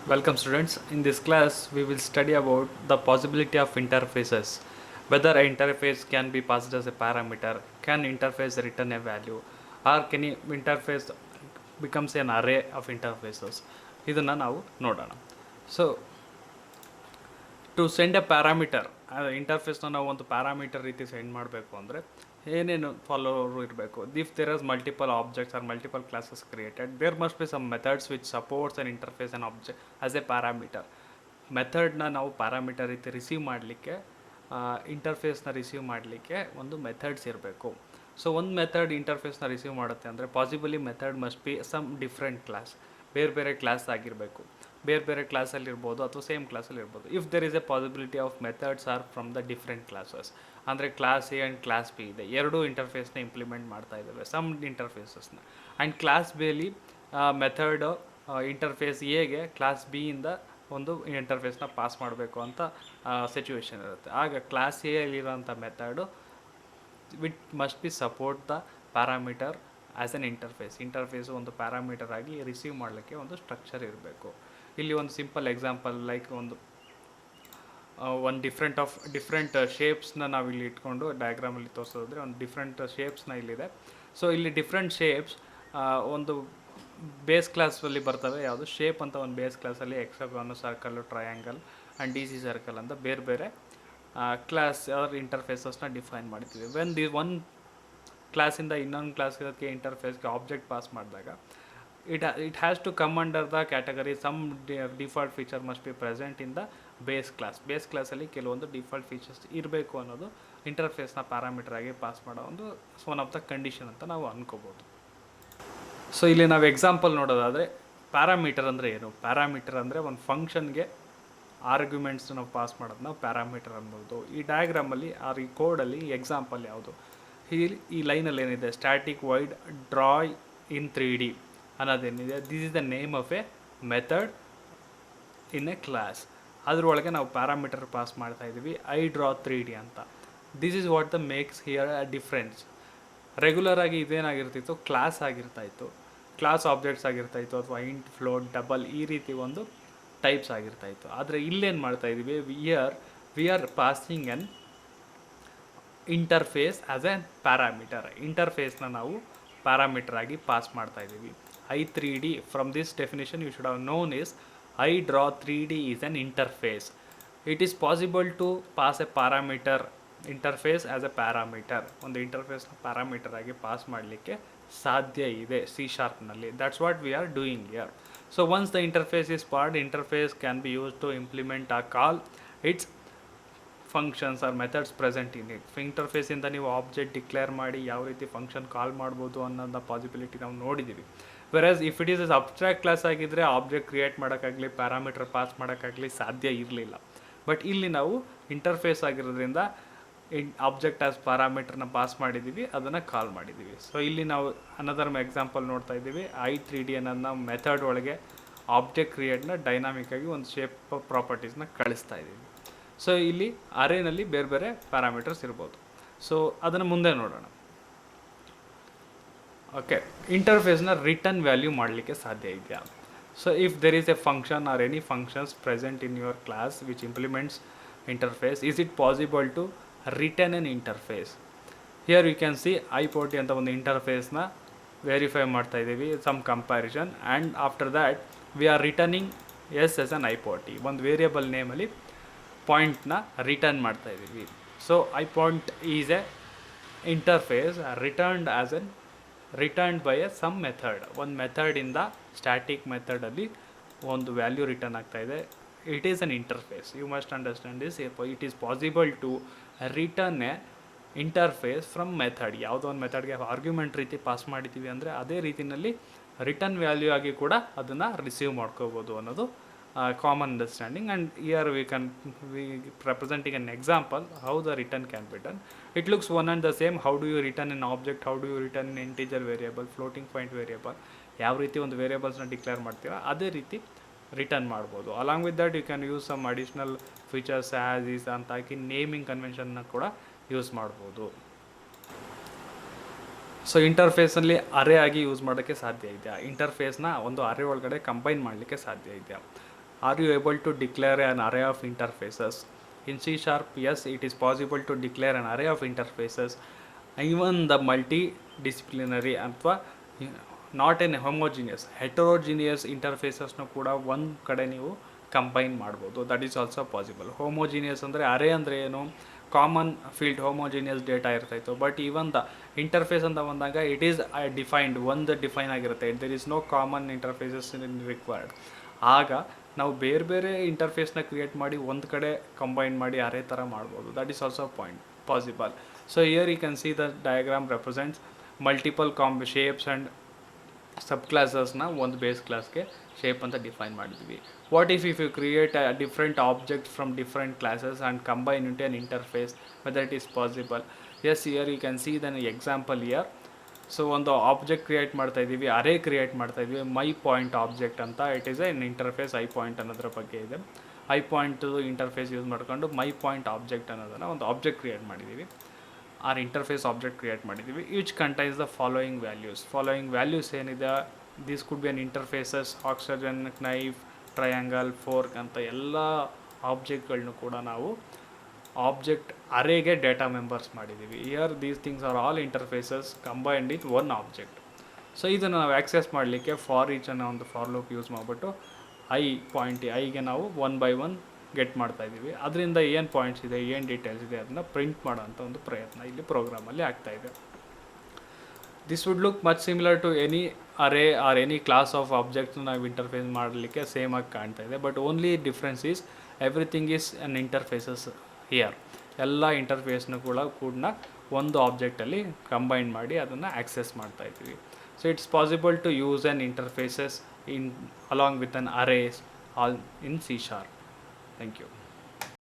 Welcome students. In this class we will study about the possibility of interfaces. Whether an interface can be passed as a parameter, can interface return a value, or can interface becomes an array of interfaces. ಇದನ್ನು ನಾವು ನೋಡೋಣ. So to send a parameter ಇಂಟರ್ಫೇಸ್ನ ನಾವು ಒಂದು parameter ರೀತಿ send ಮಾಡಬೇಕು ಅಂದರೆ ಏನೇನು ಫಾಲೋವರು ಇರಬೇಕು. If there as multiple objects or multiple classes created there must be some methods which supports an interface an object as a parameter. ಮೆಥಡ್ನ ನಾವು ಪ್ಯಾರಾಮೀಟರ್ ರೀತಿ ರಿಸೀವ್ ಮಾಡಲಿಕ್ಕೆ, ಇಂಟರ್ಫೇಸ್ನ ರಿಸೀವ್ ಮಾಡಲಿಕ್ಕೆ ಒಂದು ಮೆಥಡ್ಸ್ ಇರಬೇಕು. ಸೊ ಒಂದು ಮೆಥಡ್ ಇಂಟರ್ಫೇಸ್ನ ರಿಸೀವ್ ಮಾಡುತ್ತೆ ಅಂದರೆ possibly method must be some different class, ಬೇರೆ ಬೇರೆ ಕ್ಲಾಸ್ ಆಗಿರಬೇಕು. ಬೇರೆ ಬೇರೆ ಕ್ಲಾಸಲ್ಲಿ ಇರ್ಬೋದು ಅಥವಾ ಸೇಮ್ ಕ್ಲಾಸಲ್ಲಿ ಇರ್ಬೋದು. If there is a possibility of methods or from the different classes, ಅಂದರೆ class A and class B ಇದೆ, ಎರಡೂ ಇಂಟರ್ಫೇಸ್ನ ಇಂಪ್ಲಿಮೆಂಟ್ ಮಾಡ್ತಾ ಇದ್ದಾವೆ, ಸಮ್ ಇಂಟರ್ಫೇಸಸ್ನ. ಆ್ಯಂಡ್ ಕ್ಲಾಸ್ ಬಿಯಲ್ಲಿ ಮೆಥಡ್ ಇಂಟರ್ಫೇಸ್ ಎಗೆ ಕ್ಲಾಸ್ ಬಿಯಿಂದ ಒಂದು ಇಂಟರ್ಫೇಸ್ನ ಪಾಸ್ ಮಾಡಬೇಕು ಅಂತ ಸಿಚುವೇಶನ್ ಇರುತ್ತೆ. ಆಗ ಕ್ಲಾಸ್ ಎಲ್ಲಿರೋಂಥ method it must be support the parameter as an interface ಒಂದು ಪ್ಯಾರಾಮೀಟರ್ ಆಗಿ ರಿಸೀವ್ ಮಾಡಲಿಕ್ಕೆ ಒಂದು ಸ್ಟ್ರಕ್ಚರ್ ಇರಬೇಕು. ಇಲ್ಲಿ ಒಂದು ಸಿಂಪಲ್ ಎಕ್ಸಾಂಪಲ್ ಲೈಕ್ ಒಂದು ಡಿಫ್ರೆಂಟ್ ಶೇಪ್ಸ್ನ ನಾವು ಇಲ್ಲಿ ಇಟ್ಕೊಂಡು ಡಯಾಗ್ರಾಮಲ್ಲಿ ತೋರಿಸೋದ್ರೆ ಒಂದು ಡಿಫ್ರೆಂಟ್ ಶೇಪ್ಸ್ನ ಇಲ್ಲಿದೆ. ಸೊ ಇಲ್ಲಿ ಡಿಫ್ರೆಂಟ್ ಶೇಪ್ಸ್ ಒಂದು ಬೇಸ್ ಕ್ಲಾಸಲ್ಲಿ ಬರ್ತವೆ. ಯಾವುದು ಶೇಪ್ ಅಂತ ಒಂದು ಬೇಸ್ ಕ್ಲಾಸಲ್ಲಿ hexagon, circle, triangle and D C circle ಅಂತ ಬೇರೆ ಬೇರೆ ಕ್ಲಾಸ್ ಇಂಟರ್ಫೇಸಸ್ನ ಡಿಫೈನ್ ಮಾಡ್ತೀವಿ. ವೆನ್ ಒನ್ ಕ್ಲಾಸಿಂದ ಇನ್ನೊಂದು ಕ್ಲಾಸ್ಗೆ ಇಂಟರ್ಫೇಸ್ಗೆ ಆಬ್ಜೆಕ್ಟ್ ಪಾಸ್ ಮಾಡಿದಾಗ it has to come under the category some default feature must be present in the base ಕ್ಲಾಸಲ್ಲಿ ಕೆಲವೊಂದು ಡಿಫಾಲ್ಟ್ ಫೀಚರ್ಸ್ ಇರಬೇಕು ಅನ್ನೋದು ಇಂಟರ್ಫೇಸ್ನ ಪ್ಯಾರಾಮೀಟರ್ ಆಗಿ ಪಾಸ್ ಮಾಡೋ ಒಂದು ಒನ್ ಆಫ್ ದ ಕಂಡೀಷನ್ ಅಂತ ನಾವು ಅನ್ಕೋಬೋದು. ಸೊ ಇಲ್ಲಿ ನಾವು ಎಕ್ಸಾಂಪಲ್ ನೋಡೋದಾದರೆ ಪ್ಯಾರಾಮೀಟರ್ ಅಂದರೆ ಏನು? ಪ್ಯಾರಾಮೀಟರ್ ಅಂದರೆ ಒಂದು ಫಂಕ್ಷನ್ಗೆ ಆರ್ಗ್ಯುಮೆಂಟ್ಸ್ ನಾವು ಪಾಸ್ ಮಾಡೋದನ್ನ ಪ್ಯಾರಾಮೀಟರ್ ಅನ್ಬೋದು. ಈ ಡಯಾಗ್ರಾಮಲ್ಲಿ ಈ ಕೋಡಲ್ಲಿ ಎಕ್ಸಾಂಪಲ್ ಯಾವುದು? ಈ ಲೈನಲ್ಲಿ ಏನಿದೆ, static void draw in 3D ಅನ್ನೋದೇನಿದೆ, this is the name of a method in a class. ಅದರೊಳಗೆ ನಾವು ಪ್ಯಾರಾಮೀಟರ್ ಪಾಸ್ ಮಾಡ್ತಾ ಇದ್ದೀವಿ ಐ ಡ್ರಾ 3D ಅಂತ. This is what the makes here a difference. Regular ಆಗಿ ಇದೇನಾಗಿರ್ತಿತ್ತು, ಕ್ಲಾಸ್ ಆಗಿರ್ತಾಯಿತ್ತು, ಕ್ಲಾಸ್ ಆಬ್ಜೆಕ್ಟ್ಸ್ ಆಗಿರ್ತಾಯಿತ್ತು, ಅಥವಾ int, float, double ಈ ರೀತಿ ಒಂದು ಟೈಪ್ಸ್ ಆಗಿರ್ತಾಯಿತ್ತು. ಆದರೆ ಇಲ್ಲೇನು ಮಾಡ್ತಾ ಇದ್ದೀವಿ, we are passing an interface as a parameter. ಇಂಟರ್ಫೇಸ್ನ ನಾವು ಪ್ಯಾರಾಮೀಟರ್ ಆಗಿ ಪಾಸ್ ಮಾಡ್ತಾ ಇದ್ದೀವಿ. I3D, from this definition you should have known is I draw 3D is an interface. It is possible to pass a parameter interface as a parameter. ಒಂದು ಇಂಟರ್ಫೇಸ್ನ parameter ಆಗಿ pass ಮಾಡಲಿಕ್ಕೆ ಸಾಧ್ಯ ಇದೆ C#ನಲ್ಲಿ. That's what we are doing here. So once the interface is passed, interface can be use to implement a call its functions or methods present in it. ಇಂಟರ್ಫೇಸಿಂದ ನೀವು object declare ಮಾಡಿ ಯಾವ ರೀತಿ ಫಂಕ್ಷನ್ ಕಾಲ್ ಮಾಡ್ಬೋದು ಅನ್ನೋದ possibility ನಾವು ನೋಡಿದ್ದೀವಿ. Whereas if it is as abstract class ಆಗಿದ್ದರೆ ಆಬ್ಜೆಕ್ಟ್ ಕ್ರಿಯೇಟ್ ಮಾಡೋಕ್ಕಾಗಲಿ ಪ್ಯಾರಾಮೀಟರ್ ಪಾಸ್ ಮಾಡೋಕ್ಕಾಗಲಿ ಸಾಧ್ಯ ಇರಲಿಲ್ಲ. ಬಟ್ ಇಲ್ಲಿ ನಾವು ಇಂಟರ್ಫೇಸ್ ಆಗಿರೋದ್ರಿಂದ ಆಬ್ಜೆಕ್ಟ್ ಆಸ್ ಪ್ಯಾರಾಮೀಟರ್ನ ಪಾಸ್ ಮಾಡಿದ್ದೀವಿ, ಅದನ್ನು ಕಾಲ್ ಮಾಡಿದ್ದೀವಿ. ಸೊ ಇಲ್ಲಿ ನಾವು ಅನದರ್ ಎಕ್ಸಾಂಪಲ್ ನೋಡ್ತಾ ಇದ್ದೀವಿ. I3D ಅನ್ನೋದನ್ನ ಮೆಥಡ್ ಒಳಗೆ ಆಬ್ಜೆಕ್ಟ್ ಕ್ರಿಯೇಟ್ನ ಡೈನಾಮಿಕ್ಕಾಗಿ ಒಂದು ಶೇಪ್ ಪ್ರಾಪರ್ಟೀಸ್ನ ಕಳಿಸ್ತಾ ಇದ್ದೀವಿ. ಸೊ ಇಲ್ಲಿ ಅರೇನಲ್ಲಿ ಬೇರೆ ಬೇರೆ ಪ್ಯಾರಾಮೀಟರ್ಸ್ ಇರ್ಬೋದು. ಸೊ ಅದನ್ನು ಮುಂದೆ ನೋಡೋಣ. ಓಕೆ, ಇಂಟರ್ಫೇಸ್ನ ರಿಟರ್ನ್ ವ್ಯಾಲ್ಯೂ ಮಾಡಲಿಕ್ಕೆ ಸಾಧ್ಯ ಇದೆಯಾ? So if there is a function or any functions present in your class which implements interface, is it possible to return an interface? Here you can see I40 ಅಂತ ಒಂದು ಇಂಟರ್ಫೇಸ್ನ verify ಮಾಡ್ತಾ ಇದ್ದೀವಿ, some comparison, and after that we are returning as as an I40. ಒಂದು variable ನೇಮಲ್ಲಿ ಪಾಯಿಂಟ್ನ return ಮಾಡ್ತಾ ಇದ್ದೀವಿ. So I point is a interface returned by a some method. ಒಂದು ಮೆಥಡಿಂದ ಸ್ಟ್ಯಾಟಿಕ್ ಮೆಥಡಲ್ಲಿ ಒಂದು ವ್ಯಾಲ್ಯೂ ರಿಟರ್ನ್ ಆಗ್ತಾ ಇದೆ. It is an interface. You must understand this. It is possible to return a interface from method. ಯಾವುದೋ ಒಂದು ಮೆಥಡ್ಗೆ argument ರೀತಿ pass ಮಾಡಿದ್ದೀವಿ ಅಂದರೆ ಅದೇ ರೀತಿಯಲ್ಲಿ ರಿಟರ್ನ್ ವ್ಯಾಲ್ಯೂ ಆಗಿ ಕೂಡ ಅದನ್ನು ರಿಸೀವ್ ಮಾಡ್ಕೋಬೋದು ಅನ್ನೋದು common understanding. And here we representing an example how the return can be done. It looks one and the same. How do you return an object? How do you return an integer variable, floating point variable? ಯಾವ ರೀತಿ ಒಂದು ವೇರಿಯಬಲ್ಸ್ನ declare ಮಾಡ್ತೀರಾ ಅದೇ ರೀತಿ return ಮಾಡ್ಬೋದು. Along with that you can use some additional features as is ಅಂತ ಹಾಕಿ naming ಕನ್ವೆನ್ಷನ್ನ ಕೂಡ ಯೂಸ್ ಮಾಡ್ಬೋದು. ಸೊ ಇಂಟರ್ಫೇಸಲ್ಲಿ ಅರೇ ಆಗಿ ಯೂಸ್ ಮಾಡೋಕ್ಕೆ ಸಾಧ್ಯ ಇದೆಯಾ? ಇಂಟರ್ಫೇಸ್ನ ಒಂದು ಅರೇ ಒಳಗಡೆ ಕಂಬೈನ್ ಮಾಡಲಿಕ್ಕೆ ಸಾಧ್ಯ ಇದೆಯಾ? Are you able to declare an array of interfaces? In C Sharp, yes, it is possible to declare an array of interfaces, even the multidisciplinary ಅಥವಾ ನಾಟ್ ಎನ್ ಹೋಮೋಜಿನಿಯಸ್ ಹೆಟರೋಜಿನಿಯಸ್ ಇಂಟರ್ಫೇಸಸ್ನು ಕೂಡ ಒಂದು ಕಡೆ ನೀವು ಕಂಬೈನ್ ಮಾಡ್ಬೋದು. That is also possible. Homogeneous ಅಂದರೆ array ಅಂದರೆ ಏನು, ಕಾಮನ್ ಫೀಲ್ಡ್ ಹೋಮೋಜಿನಿಯಸ್ ಡೇಟಾ ಇರ್ತಾಯಿತ್ತು. ಬಟ್ ಈವನ್ ದ ಇಂಟರ್ಫೇಸ್ ಅಂತ ಬಂದಾಗ ಇಟ್ ಈಸ್ ಡಿಫೈನ್ಡ್, ಒಂದು ಡಿಫೈನ್ ಆಗಿರುತ್ತೆ. There is no common interfaces in required. ಆಗ ನಾವು ಬೇರೆ ಬೇರೆ ಇಂಟರ್ಫೇಸ್ನ ಕ್ರಿಯೇಟ್ ಮಾಡಿ ಒಂದು ಕಡೆ ಕಂಬೈನ್ ಮಾಡಿ ಅರೇ ಥರ ಮಾಡ್ಬೋದು. That is also possible. So here you can see the diagram represents multiple shapes and sub ಕ್ಲಾಸಸ್ನ ಒಂದು ಬೇಸ್ ಕ್ಲಾಸ್ಗೆ ಶೇಪ್ ಅಂತ ಡಿಫೈನ್ ಮಾಡಿದ್ವಿ. What if you create a different object from different classes and combine into an interface, whether it is possible? Yes, here you can see then example here. So ಒಂದು object create ಮಾಡ್ತಾಯಿದ್ದೀವಿ, array create ಮಾಡ್ತಾಯಿದ್ವಿ, my point object ಅಂತ. It is N interface. I point ಅನ್ನೋದ್ರ ಬಗ್ಗೆ ಇದೆ. I point interface use ಮಾಡ್ಕೊಂಡು ಮೈ point object ಅನ್ನೋದನ್ನು ಒಂದು ಆಬ್ಜೆಕ್ಟ್ ಕ್ರಿಯೇಟ್ ಮಾಡಿದ್ದೀವಿ, ಆರ್ ಇಂಟರ್ಫೇಸ್ ಆಬ್ಜೆಕ್ಟ್ ಕ್ರಿಯೇಟ್ ಮಾಡಿದ್ದೀವಿ. Each contains the following values ಏನಿದೆ, this could be an interfaces, oxygen, knife, triangle, fork ಅಂತ ಎಲ್ಲ ಆಬ್ಜೆಕ್ಟ್ಗಳನ್ನೂ ಕೂಡ ನಾವು ಆಬ್ಜೆಕ್ಟ್ ಅರೇಗೆ ಡೇಟಾ ಮೆಂಬರ್ಸ್ ಮಾಡಿದ್ದೀವಿ. Here these things are all interfaces combined in one object. So ಇದನ್ನು ನಾವು ಆಕ್ಸೆಸ್ ಮಾಡಲಿಕ್ಕೆ ಫಾರ್ ಈಚ್ ಅನ್ನೋ ಒಂದು ಫಾರ್ ಲೂಪ್ ಯೂಸ್ ಮಾಡಿಬಿಟ್ಟು ಐಗೆ ನಾವು 1 by 1 ಗೆಟ್ ಮಾಡ್ತಾಯಿದ್ದೀವಿ. ಅದರಿಂದ ಏನು ಪಾಯಿಂಟ್ಸ್ ಇದೆ, ಏನು ಡೀಟೇಲ್ಸ್ ಇದೆ ಅದನ್ನು ಪ್ರಿಂಟ್ ಮಾಡೋಂಥ ಒಂದು ಪ್ರಯತ್ನ ಇಲ್ಲಿ ಪ್ರೋಗ್ರಾಮಲ್ಲಿ ಆಗ್ತಾಯಿದೆ. This would look much similar to any array or any class of objects ನಾವು ಇಂಟರ್ಫೇಸ್ ಮಾಡಲಿಕ್ಕೆ ಸೇಮ್ ಆಗಿ ಕಾಣ್ತಾ ಇದೆ. But only difference is everything is an interfaces here. ಎಲ್ಲ ಇಂಟರ್ಫೇಸ್ನು ಕೂಡ ಒಂದು ಆಬ್ಜೆಕ್ಟಲ್ಲಿ ಕಂಬೈನ್ ಮಾಡಿ ಅದನ್ನು ಆಕ್ಸೆಸ್ ಮಾಡ್ತಾಯಿದ್ದೀವಿ. So it's possible to use on interfaces in along with an arrays all in C#. Thank you.